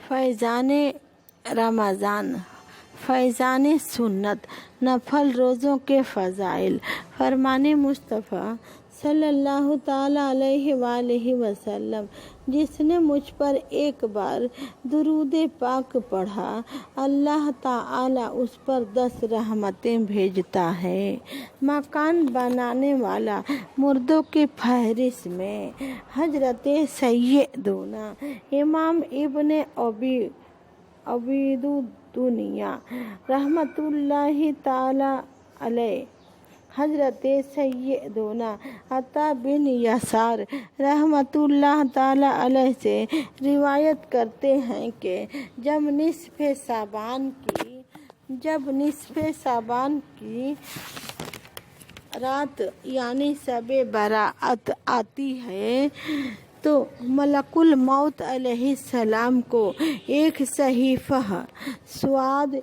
فیضان رمضان، فیضان سنت، نفل روزوں کے فضائل۔ فرمان مصطفیٰ صلی اللہ تعالیٰ علیہ وآلہ وسلم، جس نے مجھ پر ایک بار درود پاک پڑھا، اللہ تعالیٰ اس پر 10 رحمتیں بھیجتا ہے۔ مکان بنانے والا مردوں کی فہرست میں حضرت سیدنا امام ابن عبید الدنیا رحمۃ اللہ تعالیٰ علیہ، حضرت سیدنا عطا بن یسار رحمۃ اللہ تعالیٰ علیہ سے روایت کرتے ہیں کہ جب نصف شعبان کی رات یعنی شب برات آتی ہے تو ملک الموت علیہ السلام کو ایک صحیفہ سواد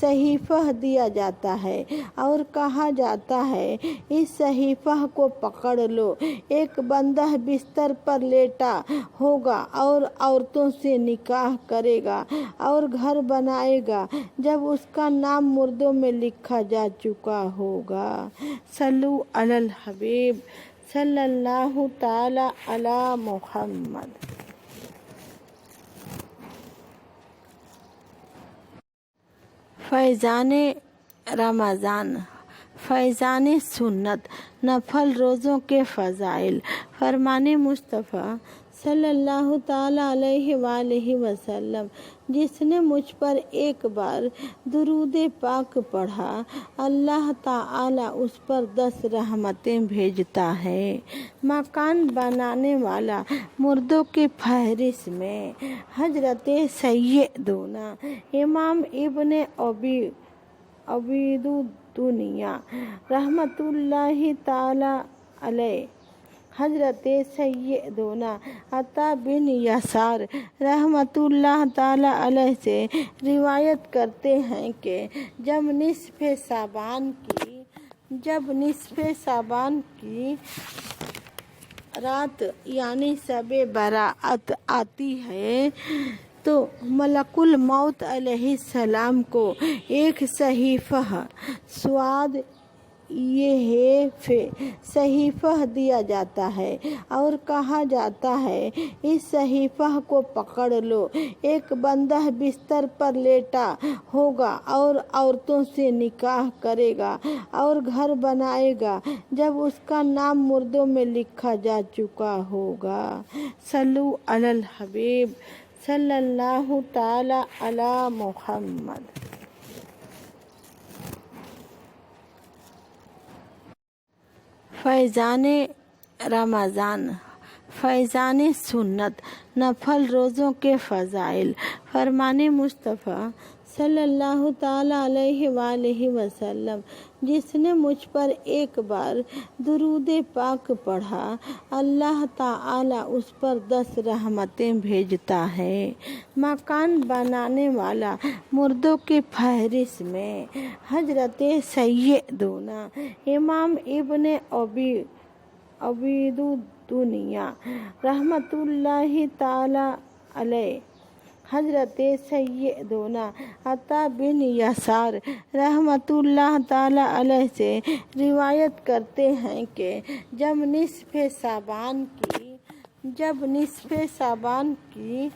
صحیفہ دیا جاتا ہے اور کہا جاتا ہے اس صحیفہ کو پکڑ لو۔ ایک بندہ بستر پر لیٹا ہوگا اور عورتوں سے نکاح کرے گا اور گھر بنائے گا جب اس کا نام مردوں میں لکھا جا چکا ہوگا۔ صلو علی الحبیب صلی اللہ تعالی علی محمد۔ فیضان رمضان، فیضان سنت، نفل روزوں کے فضائل۔ فرمان مصطفیٰ صلی اللہ تعالیٰ علیہ وآلہ وسلم، جس نے مجھ پر ایک بار درود پاک پڑھا، اللہ تعالیٰ اس پر 10 رحمتیں بھیجتا ہے۔ مکان بنانے والا مردوں کی فہرست میں حضرت سیدنا امام ابن عبید الدنیا رحمۃ اللہ تعالیٰ علیہ، حضرت سیدنا عطا بن یسار رحمۃ اللہ تعالیٰ علیہ سے روایت کرتے ہیں کہ جب نصف شعبان کی رات یعنی شب برات آتی ہے تو ملک الموت علیہ السلام کو ایک صحیفہ سواد صحیفہ دیا جاتا ہے اور کہا جاتا ہے اس صحیفہ کو پکڑ لو۔ ایک بندہ بستر پر لیٹا ہوگا اور عورتوں سے نکاح کرے گا اور گھر بنائے گا جب اس کا نام مردوں میں لکھا جا چکا ہوگا۔ صلو علی الحبیب صلی اللہ تعالی علی محمد۔ فیضان رمضان، فیضان سنت، نفل روزوں کے فضائل۔ فرمان مصطفیٰ صلی اللہ تعالیٰ علیہ وآلہ وسلم، جس نے مجھ پر ایک بار درود پاک پڑھا، اللہ تعالیٰ اس پر 10 رحمتیں بھیجتا ہے۔ مکان بنانے والا مردوں کی فہرست میں حضرت سیدنا امام ابن عبید الدنیا رحمۃ اللہ تعالیٰ علیہ، حضرت سیدنا عطا بن یسار رحمۃ اللہ تعالیٰ علیہ سے روایت کرتے ہیں کہ جب نصف شعبان کی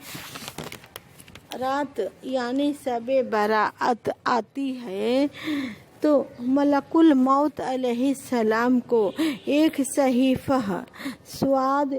رات یعنی شب برات آتی ہے تو ملک الموت علیہ السلام کو ایک صحیفہ سواد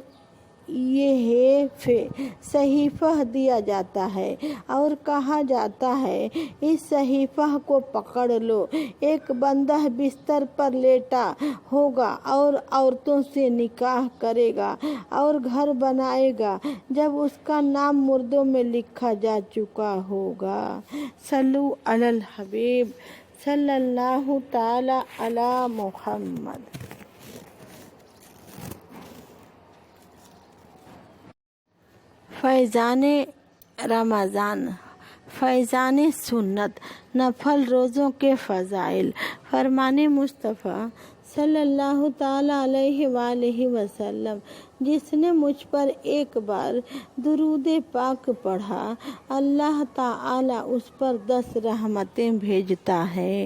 صحیفہ دیا جاتا ہے اور کہا جاتا ہے اس صحیفہ کو پکڑ لو۔ ایک بندہ بستر پر لیٹا ہوگا اور عورتوں سے نکاح کرے گا اور گھر بنائے گا جب اس کا نام مردوں میں لکھا جا چکا ہوگا۔ صلو علی الحبیب صلی اللہ تعالی علی محمد۔ فیضان رمضان، فیضان سنت، نفل روزوں کے فضائل۔ فرمان مصطفیٰ صلی اللہ تعالیٰ علیہ وآلہ وسلم، جس نے مجھ پر ایک بار درود پاک پڑھا اللہ تعالی اس پر 10 رحمتیں بھیجتا ہے۔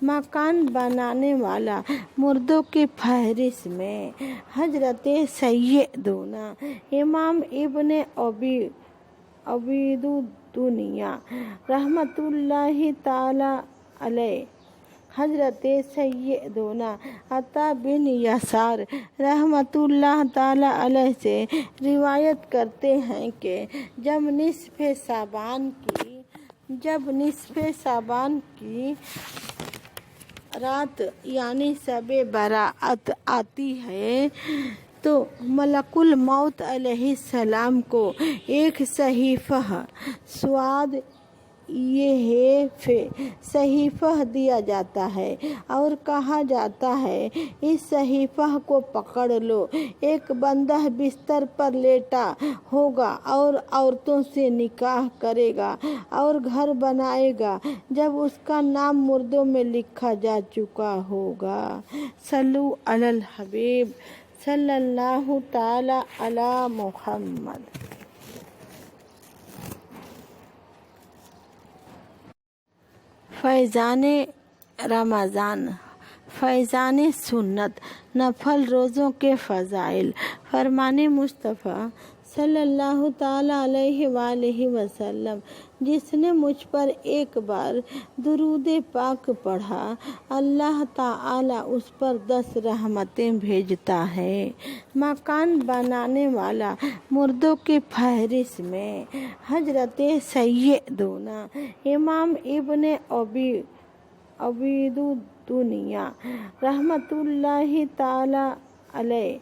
مکان بنانے والا مردوں کی فہرست میں حضرت سیدنا امام ابن عبید دنیا رحمت اللہ تعالی علیہ، حضرت سیدنا عطا بن یسار رحمت اللہ تعالی علیہ سے روایت کرتے ہیں کہ جب نصف شعبان کی رات یعنی شب برات آتی ہے تو ملک الموت علیہ السلام کو ایک صحیفہ سواد صحیفہ دیا جاتا ہے اور کہا جاتا ہے اس صحیفہ کو پکڑ لو۔ ایک بندہ بستر پر لیٹا ہوگا اور عورتوں سے نکاح کرے گا اور گھر بنائے گا جب اس کا نام مردوں میں لکھا جا چکا ہوگا۔ صلو علی الحبیب صلی اللہ تعالی علی محمد۔ فیضان رمضان، فیضان سنت، نفل روزوں کے فضائل۔ فرمان مصطفیٰ صلی اللہ تعالی علیہ وآلہ وسلم، جس نے مجھ پر ایک بار درود پاک پڑھا اللہ تعالی اس پر 10 رحمتیں بھیجتا ہے۔ مکان بنانے والا مردوں کی فہرست میں حضرت سیدنا امام ابن عبید دنیا رحمت اللہ تعالی علیہ،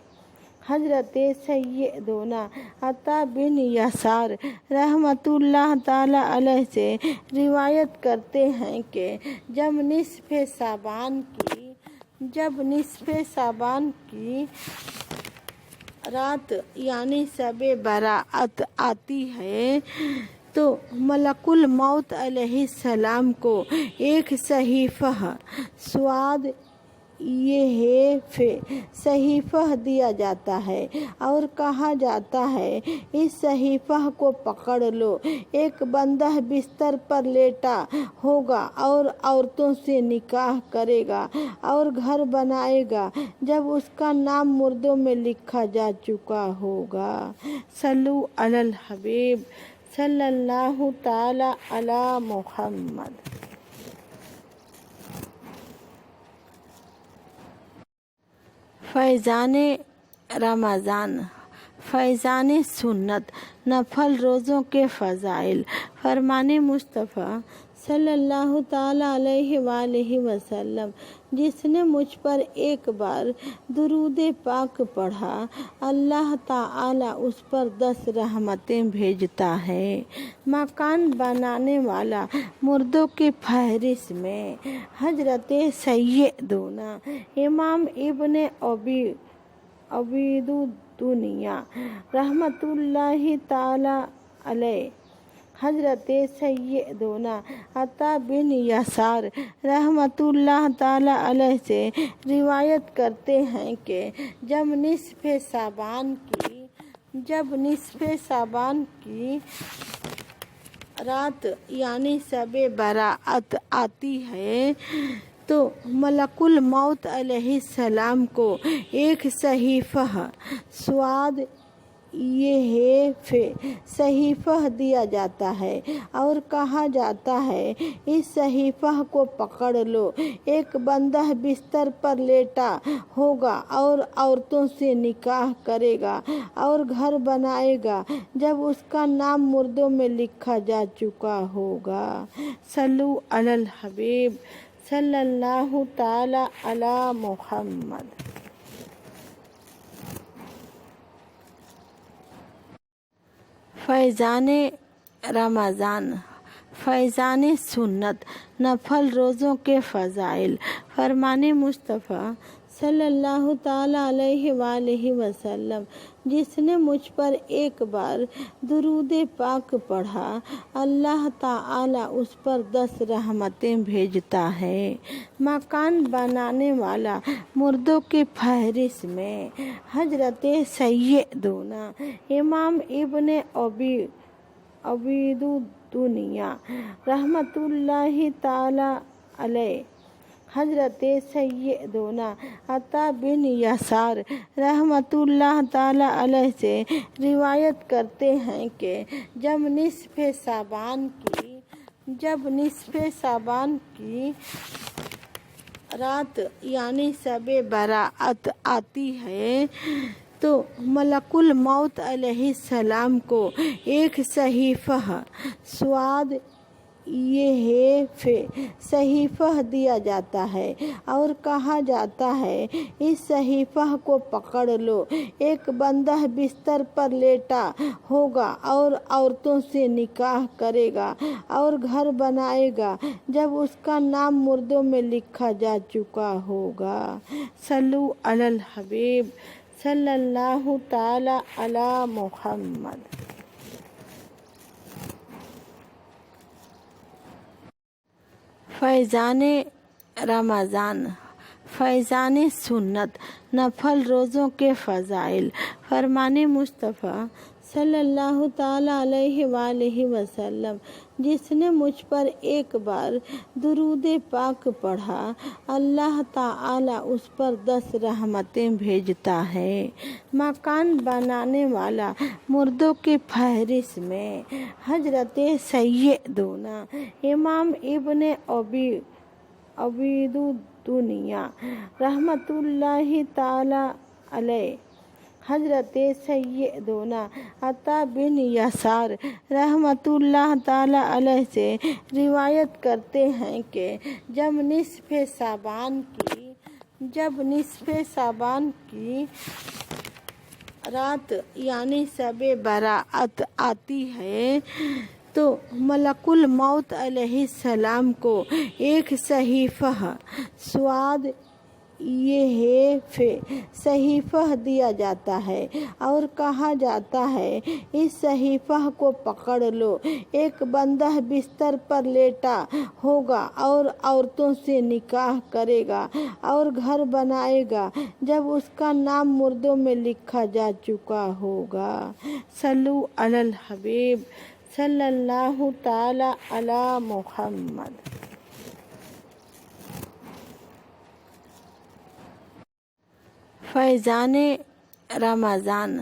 حضرت سیدنا عطا بن یسار رحمت اللہ تعالی علیہ سے روایت کرتے ہیں کہ جب نصف شعبان کی رات یعنی شب برات آتی ہے تو ملک الموت علیہ السلام کو ایک صحیفہ سواد صحیفہ دیا جاتا ہے اور کہا جاتا ہے اس صحیفہ کو پکڑ لو۔ ایک بندہ بستر پر لیٹا ہوگا اور عورتوں سے نکاح کرے گا اور گھر بنائے گا جب اس کا نام مردوں میں لکھا جا چکا ہوگا۔ صلو علی الحبیب صلی اللہ تعالی علی محمد۔ فیضان رمضان، فیضان سنت، نفل روزوں کے فضائل۔ فرمان مصطفیٰ صلی اللہ تعالی علیہ وآلہ وسلم، جس نے مجھ پر ایک بار درود پاک پڑھا اللہ تعالی اس پر 10 رحمتیں بھیجتا ہے۔ مکان بنانے والا مردوں کی فہرست میں حضرت سیدنا امام ابن عبید دنیا رحمت اللہ تعالی علیہ، حضرت سیدنا عطا بن یسار رحمت اللہ تعالی علیہ سے روایت کرتے ہیں کہ جب نصف شعبان کی رات یعنی شب برات آتی ہے تو ملک الموت علیہ السلام کو ایک صحیفہ سواد صحیفہ دیا جاتا ہے اور کہا جاتا ہے اس صحیفہ کو پکڑ لو۔ ایک بندہ بستر پر لیٹا ہوگا اور عورتوں سے نکاح کرے گا اور گھر بنائے گا جب اس کا نام مردوں میں لکھا جا چکا ہوگا۔ صلو علی الحبیب صلی اللہ تعالی علی محمد۔ فیضان رمضان، فیضان سنت، نفل روزوں کے فضائل۔ فرمان مصطفیٰ صلی اللہ تعالی علیہ وآلہ وسلم، جس نے مجھ پر ایک بار درود پاک پڑھا اللہ تعالی اس پر 10 رحمتیں بھیجتا ہے۔ مکان بنانے والا مردوں کی فہرست میں حضرت سیدنا امام ابن عبید دنیا رحمت اللہ تعالی علیہ، حضرت سیدنا عطا بن یسار رحمت اللہ تعالی علیہ سے روایت کرتے ہیں کہ جب نصف شعبان کی رات یعنی شب برات آتی ہے تو ملک الموت علیہ السلام کو ایک صحیفہ سواد صحیفہ دیا جاتا ہے اور کہا جاتا ہے اس صحیفہ کو پکڑ لو۔ ایک بندہ بستر پر لیٹا ہوگا اور عورتوں سے نکاح کرے گا اور گھر بنائے گا جب اس کا نام مردوں میں لکھا جا چکا ہوگا۔ صلو علی الحبیب صلی اللہ تعالی علی محمد۔ فیضان رمضان، فیضان سنت، نفل روزوں کے فضائل۔ فرمان مصطفیٰ صلی اللہ تعالی علیہ وآلہ وسلم، جس نے مجھ پر ایک بار درود پاک پڑھا اللہ تعالی اس پر 10 رحمتیں بھیجتا ہے۔ مکان بنانے والا مردوں کی فہرست میں حضرت سیدنا امام ابن عبید دنیا رحمت اللہ تعالی علیہ، حضرت سیدنا عطا بن یسار رحمت اللہ تعالی علیہ سے روایت کرتے ہیں کہ جب نصف شعبان کی رات یعنی شب برات آتی ہے تو ملک الموت علیہ السلام کو ایک صحیفہ سواد صحیفہ دیا جاتا ہے اور کہا جاتا ہے اس صحیفہ کو پکڑ لو۔ ایک بندہ بستر پر لیٹا ہوگا اور عورتوں سے نکاح کرے گا اور گھر بنائے گا جب اس کا نام مردوں میں لکھا جا چکا ہوگا۔ صلو علی الحبیب صلی اللہ تعالی علی محمد۔ فیضان رمضان،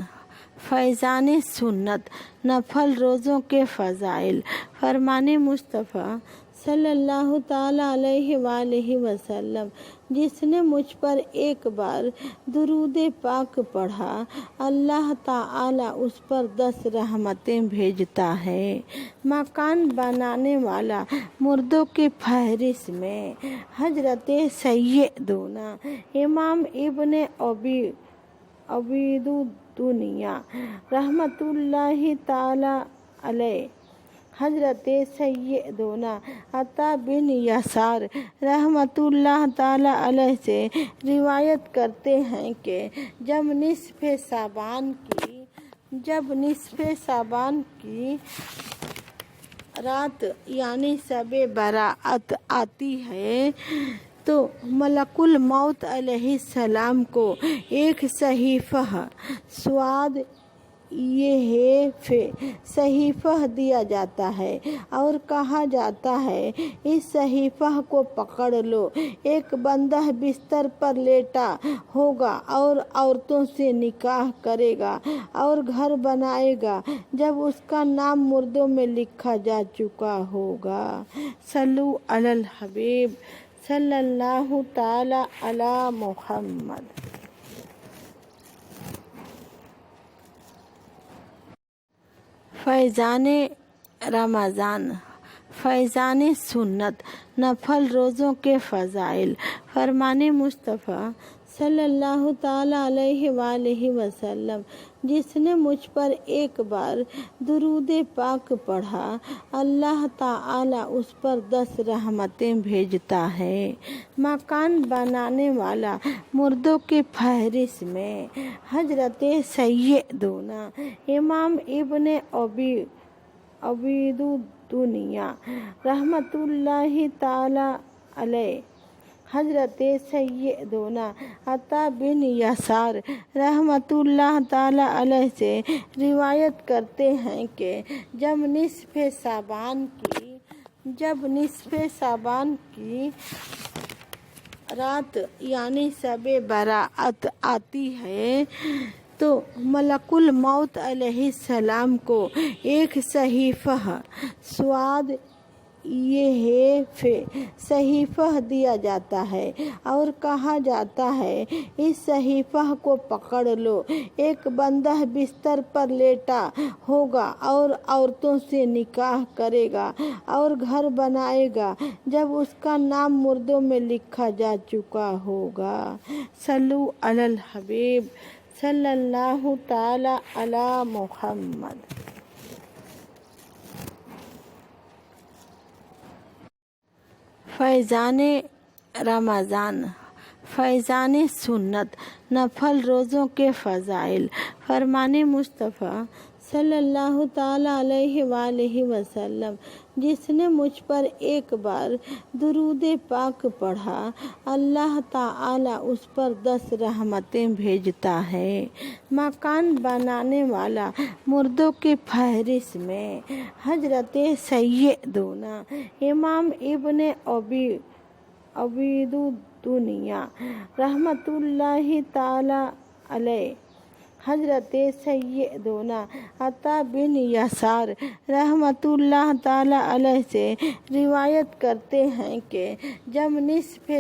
فیضان سنت، نفل روزوں کے فضائل۔ فرمان مصطفیٰ صلی اللہ تعالی علیہ وآلہ وسلم، جس نے مجھ پر ایک بار درود پاک پڑھا اللہ تعالی اس پر 10 رحمتیں بھیجتا ہے۔ مکان بنانے والا مردوں کی فہرست میں حضرت سیدنا امام ابن عبید دنیا رحمت اللہ تعالی علیہ، حضرت سیدنا عطا بن یسار رحمت اللہ تعالی علیہ سے روایت کرتے ہیں کہ جب نصف شعبان کی رات یعنی شب برات آتی ہے تو ملک الموت علیہ السلام کو ایک صحیفہ سواد صحیفہ دیا جاتا ہے اور کہا جاتا ہے اس صحیفہ کو پکڑ لو۔ ایک بندہ بستر پر لیٹا ہوگا اور عورتوں سے نکاح کرے گا اور گھر بنائے گا جب اس کا نام مردوں میں لکھا جا چکا ہوگا۔ صلو علی الحبیب صلی اللہ تعالی علی محمد۔ فیضان رمضان، فیضان سنت، نفل روزوں کے فضائل۔ فرمان مصطفیٰ صلی اللہ تعالی علیہ وآلہ وسلم، جس نے مجھ پر ایک بار درود پاک پڑھا اللہ تعالی اس پر 10 رحمتیں بھیجتا ہے۔ مکان بنانے والا مردوں کی فہرست میں حضرت سیدنا امام ابن عبید الدنیا رحمۃ اللہ تعالی علیہ، حضرت سیدنا عطا بن یسار رحمۃ اللہ تعالی علیہ سے روایت کرتے ہیں کہ جب نصف شعبان کی رات یعنی شب برات آتی ہے تو ملک الموت علیہ السلام کو ایک صحیفہ سواد صحیفہ دیا جاتا ہے اور کہا جاتا ہے اس صحیفہ کو پکڑ لو۔ ایک بندہ بستر پر لیٹا ہوگا اور عورتوں سے نکاح کرے گا اور گھر بنائے گا جب اس کا نام مردوں میں لکھا جا چکا ہوگا۔ صلو علی الحبیب صلی اللہ تعالی علی محمد۔ فیضان رمضان، فیضان سنت، نفل روزوں کے فضائل۔ فرمان مصطفیٰ صلی اللہ تعالی علیہ وآلہ وسلم، جس نے مجھ پر ایک بار درود پاک پڑھا اللہ تعالی اس پر 10 رحمتیں بھیجتا ہے۔ مکان بنانے والا مردوں کی فہرست میں حضرت سیدنا امام ابن عبید الدنیا رحمۃ اللہ تعالی علیہ، حضرت سیدنا عطا بن یسار رحمۃ اللہ تعالی علیہ سے روایت کرتے ہیں کہ جب نصف